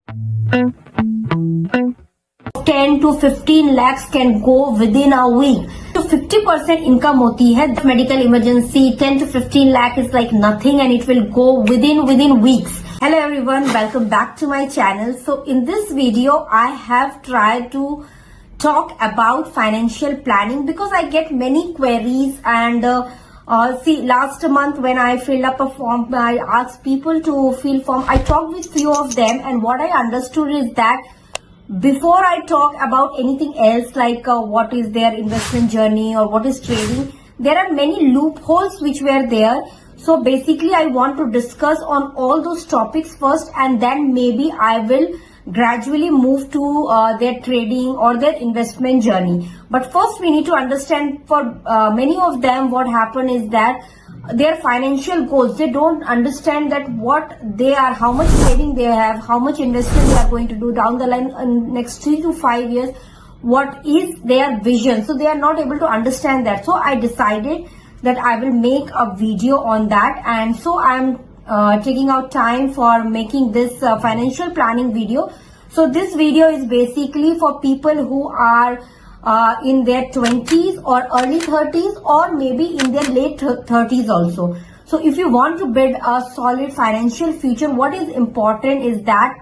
10 to 15 lakhs can go within a week. So 50% income होती है. Medical emergency 10 to 15 lakh is like nothing and it will go within weeks. Hello everyone, welcome back to my channel. So in this video I have tried to talk about financial planning because I get many queries and see, last month when I filled up a form, I asked people to fill form. I talked with few of them and what I understood is that before I talk about anything else like what is their investment journey or what is trading, there are many loopholes which were there. So basically I want to discuss on all those topics first and then maybe I will gradually move to their trading or their investment journey. But first we need to understand for many of them what happened is that their financial goals, they don't understand that what they are, how much saving they have, how much investment they are going to do down the line in next 3 to 5 years, what is their vision. So they are not able to understand that. So I decided that I will make a video on that, and so I'm taking out time for making this financial planning video. So this video is basically for people who are in their 20s or early 30s or maybe in their late 30s also. So if you want to build a solid financial future, what is important is that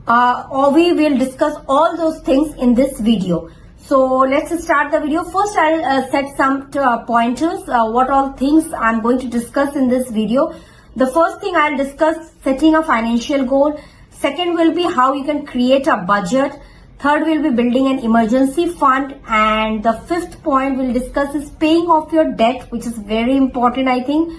or we will discuss all those things in this video. So let's start the video. First I'll set some pointers, what all things I'm going to discuss in this video. The first thing I'll discuss setting a financial goal. Second will be how you can create a budget. Third will be building an emergency fund, and the fifth point we'll discuss is paying off your debt, which is very important I think.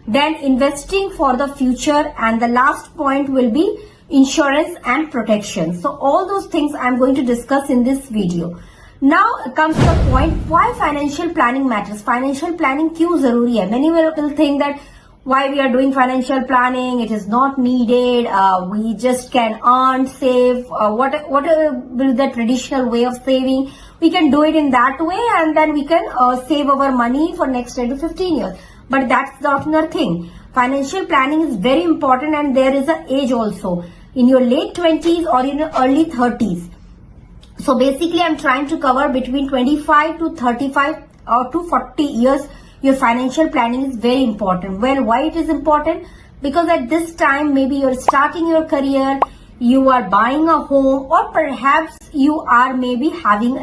Then investing for the future, and the last point will be insurance and protection. So all those things I'm going to discuss in this video. Now comes the point why financial planning matters. Financial planning क्यों जरूरी है? Many will think that why we are doing financial planning, it is not needed, we just can earn, save, what will the traditional way of saving, we can do it in that way and then we can save our money for next 10 to 15 years. But that's not our thing. Financial planning is very important and there is an age also. In your late 20s or in your early 30s. So basically I'm trying to cover between 25 to 35 or to 40 years. Your financial planning is very important. Well, why it is important? Because at this time, maybe you're starting your career, you are buying a home, or perhaps you are maybe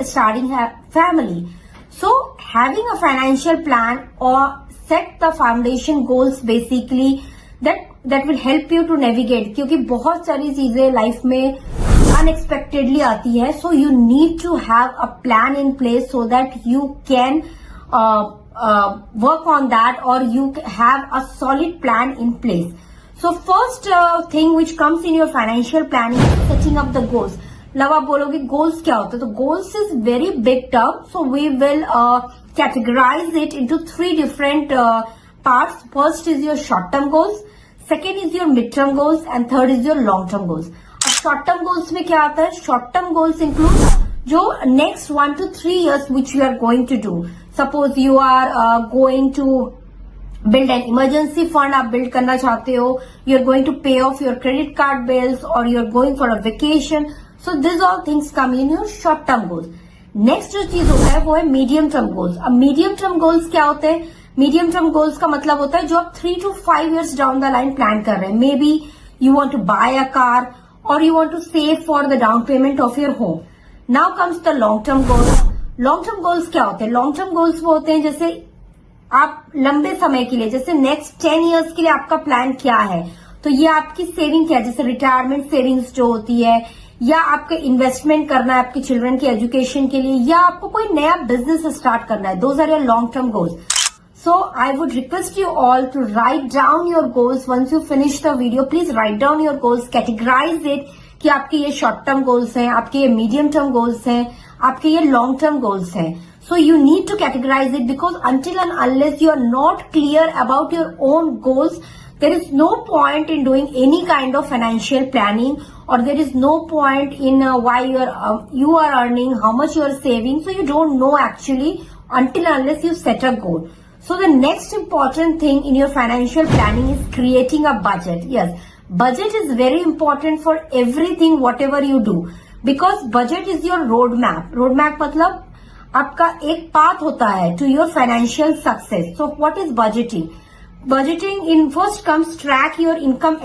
starting a family. So having a financial plan or set the foundation goals basically that will help you to navigate. क्योंकि बहुत सारी चीजें life में unexpectedly आती है. So you need to have a plan in place so that you can work on that or you have a solid plan in place. So first thing which comes in your financial planning is setting up the goals. Now आप बोलोगे goals क्या होता है? तो goals is very big term. So we will categorize it into 3 different parts. First is your short term goals, second is your mid term goals, and third is your long term goals. अब short term goals में क्या आता है? Short term goals include जो next 1 to 3 years which you are going to do. Suppose you are going to build an emergency fund, आप build करना चाहते हो, you're going to pay off your credit card bills or you're going for a vacation. So these all things come in your short term goals. Next जो चीज होता है वो है medium term goals. अब medium term goals क्या होते हैं? Medium term goals का मतलब होता है जो आप 3 to 5 years down the line plan कर रहे हैं. Maybe you want to buy a car or you want to save for the down payment of your home. Now comes the long term goals. Long term goals क्या होते हैं? Long term goals वो होते हैं जैसे आप लंबे समय के लिए, जैसे नेक्स्ट 10 इयर्स के लिए आपका प्लान क्या है, तो ये आपकी सेविंग क्या है, जैसे रिटायरमेंट सेविंग्स जो होती है, या आपके इन्वेस्टमेंट करना है आपके चिल्ड्रन के एजुकेशन के लिए, या आपको कोई नया बिजनेस स्टार्ट करना है. Those are your long term goals. So I would request you all to write down your goals. Once you finish the video, please write down your goals, categorize it कि आपके ये short term goals हैं, आपके ये medium term goals हैं, आपके ये long term goals हैं. So you need to categorize it because until and unless you are not clear about your own goals, there is no point in doing any kind of financial planning, or there is no point in why you are earning, how much you are saving. So you don't know actually until and unless you set a goal. So the next important thing in your financial planning is creating a budget. Yes, budget is very important for everything whatever you do, because budget is your road map मतलब आपका एक path होता है to your financial success. So what is budgeting? Budgeting in first comes track your income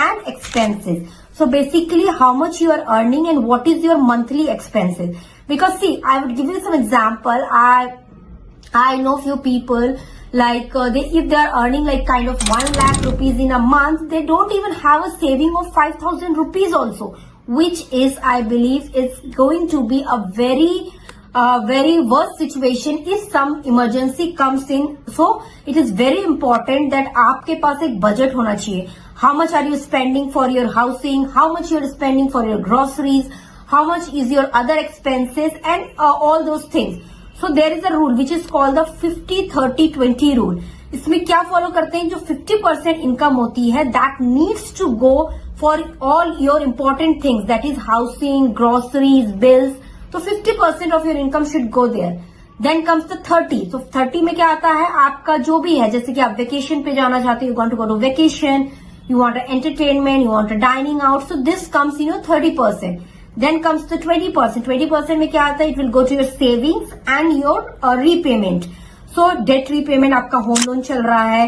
and expenses. So basically how much you are earning and what is your monthly expenses. Because see, I would give you some example. I know few people like if they are earning like kind of 1 lakh rupees in a month, they don't even have a saving of 5,000 rupees also, which is, I believe, is going to be a very worst situation if some emergency comes in. So it is very important that आपके पास एक budget होना चाहिए. How much are you spending for your housing? How much you are spending for your groceries? How much is your other expenses and all those things. So there is a rule which is called the 50-30-20 rule. इसमें क्या follow करते हैं, जो 50% income होती है that needs to go for all your important things, that is housing, groceries, bills. तो 50% of your income should go there. Then comes the 30. So 30 में क्या आता है, आपका जो भी है, जैसे कि आप वेकेशन पे जाना चाहते हो, you want to go to vacation, you want an entertainment, you want a dining out. So this comes in your 30%. Then comes the 20%. 20% में क्या आता है, it will go to your savings and your repayment. So debt repayment, आपका home loan चल रहा है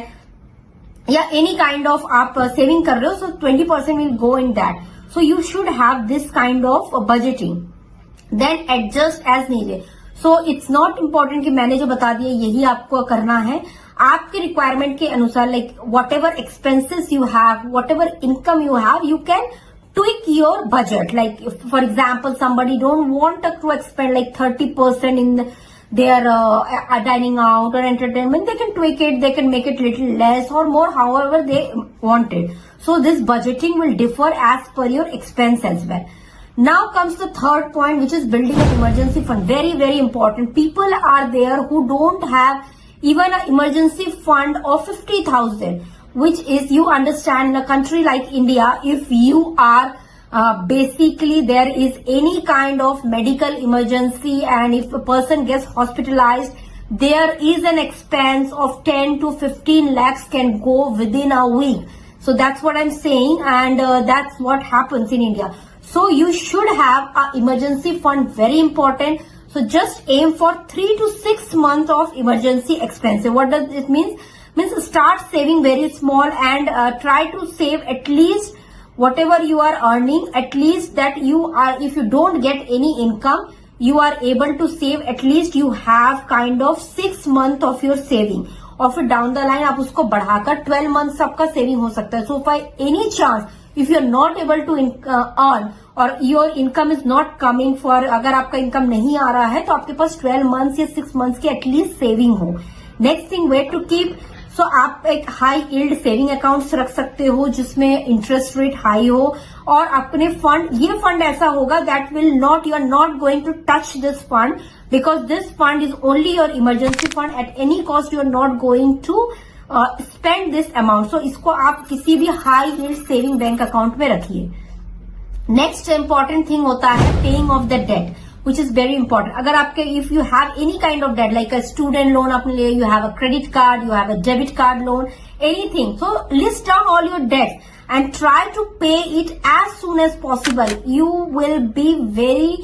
या any kind of आप saving कर रहे हो, so 20% will go in that. So you should have this kind of budgeting. Then adjust as needed. So it's not important कि मैंने जो बता दिया यही आपको करना है. आपके रिक्वायरमेंट के अनुसार, like whatever expenses you have, whatever income you have, you can tweak your budget. Like if, for example, somebody don't want to expend like 30% in their dining out or entertainment, they can tweak it, they can make it little less or more, however they want it. So this budgeting will differ as per your expense as well. Now comes the third point, which is building an emergency fund. Very important. People are there who don't have even an emergency fund of 50,000, which is, you understand, in a country like India, if you are basically there is any kind of medical emergency and if a person gets hospitalized, there is an expense of 10 to 15 lakhs can go within a week. So that's what I'm saying, and that's what happens in India. So you should have an emergency fund, very important. So just aim for 3 to 6 months of emergency expenses. What does it mean? Means start saving very small and try to save at least whatever you are earning, at least that you are, if you don't get any income, you are able to save, at least you have kind of 6 months of your saving. और फिर down the line आप उसको बढ़ाकर 12 months आपका saving हो सकता है. So by any chance if you are not able to earn और your income is not coming for, अगर आपका इनकम नहीं आ रहा है तो आपके पास 12 months या 6 months की एटलीस्ट सेविंग हो. Next thing, way to keep. So आप एक हाई यील्ड सेविंग अकाउंट्स रख सकते हो जिसमें इंटरेस्ट रेट हाई हो, और अपने फंड, ये फंड ऐसा होगा that will not, you are not going to touch this fund because this fund is only your emergency fund. At any cost you are not going to spend this amount. So इसको आप किसी भी high yield saving bank account में रखिए. Next important thing होता है paying off the debt, which is very important. अगर आपके, if you have any kind of debt like a student loan आपने लिया, you have a credit card, you have a debit card loan, anything, so list down all your debts and try to pay it as soon as possible. You will be very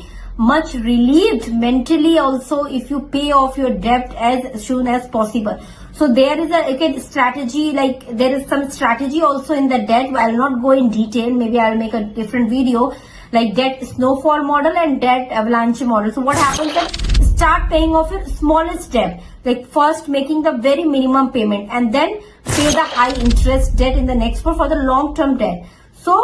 much relieved mentally also if you pay off your debt as soon as possible. So there is a strategy, like there is some strategy also in the debt. I will not go in detail, maybe I'll make a different video, like debt snowfall model and debt avalanche model. So what happens is, start paying off your smallest debt, like first making the very minimum payment and then pay the high interest debt in the next one for the long term debt. So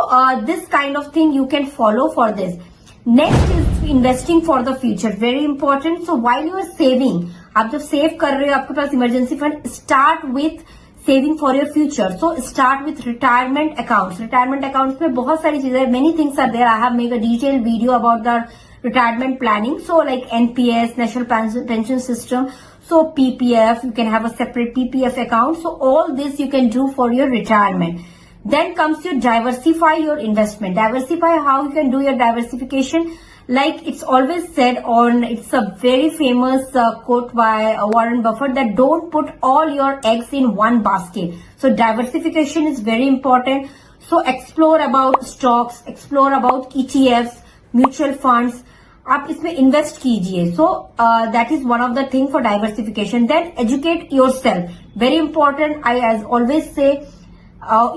this kind of thing you can follow for this. Next is investing for the future, very important. So while you are saving, आप जब save कर रहे हो, आपके पास emergency fund, start with saving for your future. So start with retirement accounts. Retirement accounts में बहुत सारी चीजें, many things are there. I have made a detailed video about the retirement planning. So like NPS, National Pension System. So PPF, you can have a separate PPF account. So all this you can do for your retirement. Then comes your diversify your investment. Diversify, how you can do your diversification. Like it's always said on, it's a very famous quote by Warren Buffett, that don't put all your eggs in one basket. So diversification is very important. So explore about stocks, explore about ETFs, mutual funds. आप इसमें invest कीजिए. So that is one of the thing for diversification. Then educate your self, very important. I as always say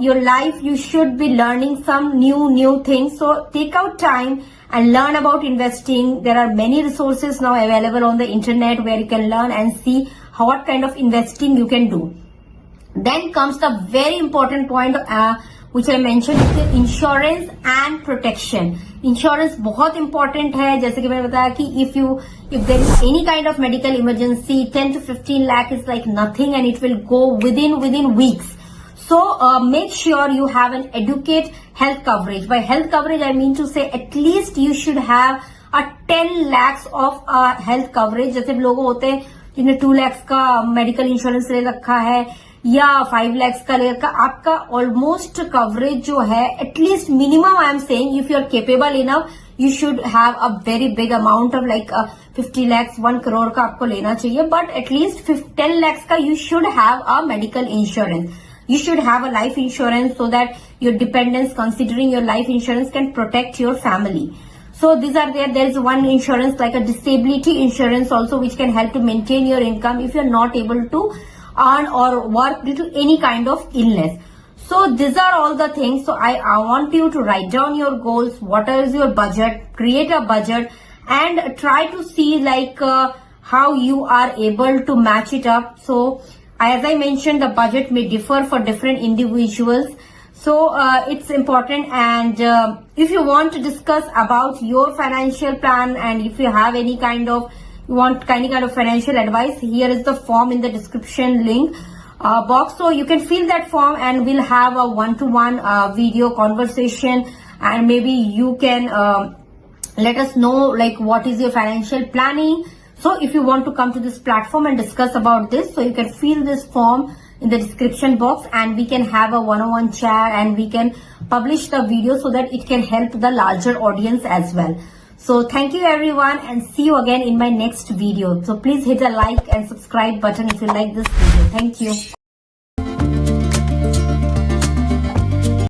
your life you should be learning some new things. So take out time and learn about investing. There are many resources now available on the internet where you can learn and see what kind of investing you can do. Then comes the very important point which I mentioned, is the insurance and protection. Insurance बहुत important है. जैसे कि मैंने बताया कि if there is any kind of medical emergency, 10 to 15 lakh is like nothing, and it will go within weeks. So make sure you have an adequate health coverage. By health coverage, I mean to say at least you should have a 10 lakhs of health coverage. जैसे लोग होते हैं जिन्हें 2 lakhs का medical insurance ले रखा है या 5 lakhs का ले रखा, आपका ऑलमोस्ट कवरेज जो है at least minimum, I am saying, if you are capable enough, you should have a very big amount of like 50 lakhs, 1 crore का आपको लेना चाहिए. बट एटलीस्ट 10 lakhs का you should have a medical insurance. You should have a life insurance so that your dependents, considering your life insurance, can protect your family. So these are there. There is one insurance like a disability insurance also, which can help to maintain your income if you're not able to earn or work due to any kind of illness. So these are all the things. So I want you to write down your goals. What is your budget? Create a budget and try to see like how you are able to match it up. So as I mentioned, the budget may differ for different individuals. So it's important. And if you want to discuss about your financial plan, and if you have any kind of, you want any kind of financial advice, here is the form in the description link box. So you can fill that form and we'll have a one-to-one video conversation, and maybe you can let us know like what is your financial planning. So if you want to come to this platform and discuss about this, so you can fill this form in the description box, and we can have a one-on-one chat, and we can publish the video so that it can help the larger audience as well. So thank you everyone, and see you again in my next video. So please hit the like and subscribe button if you like this video. Thank you.